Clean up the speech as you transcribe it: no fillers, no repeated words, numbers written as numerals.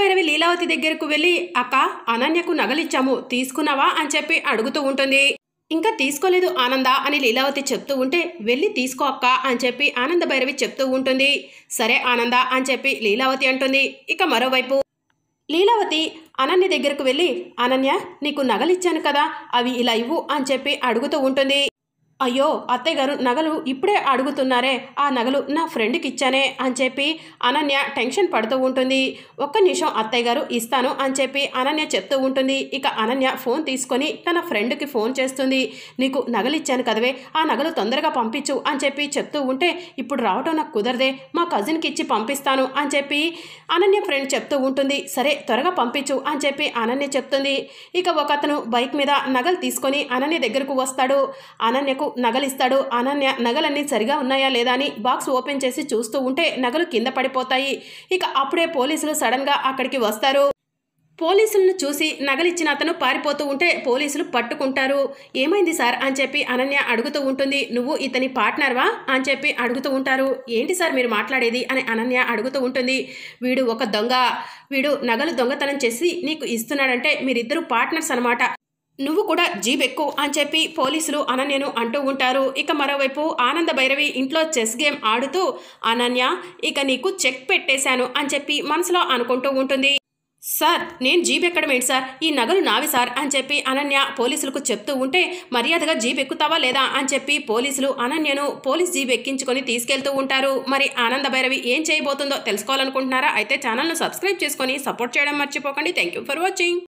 భైరవి లీలావతి దగ్గరకు వెళ్ళి అక్క అనన్యకు నగలిచ్చాము తీసుకున్నావా అని చెప్పి అడుగుతూ ఉంటుంది. ఇంకా తీసుకోలేదు ఆనంద అని లీలావతి చెప్తూ ఉంటే వెళ్ళి తీసుకో అక్క అని చెప్పి ఆనంద భైరవి చెప్తూ ఉంటుంది. సరే ఆనంద అని చెప్పి లీలావతి అంటుంది. ఇక మరోవైపు లీలావతి అనన్య దగ్గరకు వెళ్ళి అనన్య నీకు నగలిచ్చాను కదా అవి ఇలా ఇవ్వు అని చెప్పి అడుగుతూ ఉంటుంది. అయ్యో అత్తయ్య గారు నగలు ఇప్పుడే అడుగుతున్నారే ఆ నగలు నా ఫ్రెండ్కి ఇచ్చానే అని చెప్పి అనన్య టెన్షన్ పడుతూ ఉంటుంది. ఒక్క నిమిషం అత్తయ్య గారు ఇస్తాను అని చెప్పి అనన్య చెప్తూ ఉంటుంది. ఇక అనన్య ఫోన్ తీసుకొని తన ఫ్రెండ్కి ఫోన్ చేస్తుంది. నీకు నగలు ఇచ్చాను కదవే ఆ నగలు తొందరగా పంపించు అని చెప్పి చెప్తూ ఉంటే ఇప్పుడు రావటం నాకు కుదరదే మా కజిన్కి ఇచ్చి పంపిస్తాను అని చెప్పి అనన్య ఫ్రెండ్ చెప్తూ ఉంటుంది. సరే త్వరగా పంపించు అని చెప్పి అనన్య చెప్తుంది. ఇక ఒకతను బైక్ మీద నగలు తీసుకొని అనన్య దగ్గరకు వస్తాడు. అనన్యకు నగలిస్తాడు. అనన్య నగలన్నీ సరిగా ఉన్నాయా లేదా అని బాక్స్ ఓపెన్ చేసి చూస్తూ ఉంటే నగలు కింద పడిపోతాయి. ఇక అప్పుడే పోలీసులు సడన్గా అక్కడికి వస్తారు. పోలీసులను చూసి నగలిచ్చిన అతను పారిపోతూ ఉంటే పోలీసులు పట్టుకుంటారు. ఏమైంది సార్ అని చెప్పి అనన్య అడుగుతూ ఉంటుంది. నువ్వు ఇతని పార్ట్నర్వా అని చెప్పి అడుగుతూ ఉంటారు. ఏంటి సార్ మీరు మాట్లాడేది అని అనన్య అడుగుతూ ఉంటుంది. వీడు ఒక దొంగ, వీడు నగలు దొంగతనం చేసి నీకు ఇస్తున్నాడంటే మీరిద్దరు పార్ట్నర్స్ అనమాట, నువ్వు కూడా జీప్ ఎక్కు అని చెప్పి పోలీసులు అనన్యను అంటూ ఉంటారు. ఇక మరోవైపు ఆనంద భైరవి ఇంట్లో చెస్ గేమ్ ఆడుతూ అనన్య ఇక నీకు చెక్ పెట్టేశాను అని చెప్పి మనసులో అనుకుంటూ ఉంటుంది. సార్ నేను జీప్ ఎక్కడం ఏంటి సార్ ఈ నగలు నావి సార్ అని చెప్పి అనన్య పోలీసులకు చెప్తూ ఉంటే మర్యాదగా జీప్ ఎక్కుతావా లేదా అని చెప్పి పోలీసులు అనన్యను పోలీస్ జీప్ ఎక్కించుకొని తీసుకెళ్తూ ఉంటారు. మరి ఆనంద భైరవి ఏం చేయబోతుందో తెలుసుకోవాలనుకుంటున్నారా? అయితే ఛానల్ను సబ్స్క్రైబ్ చేసుకొని సపోర్ట్ చేయడం మర్చిపోకండి. Thank you for watching.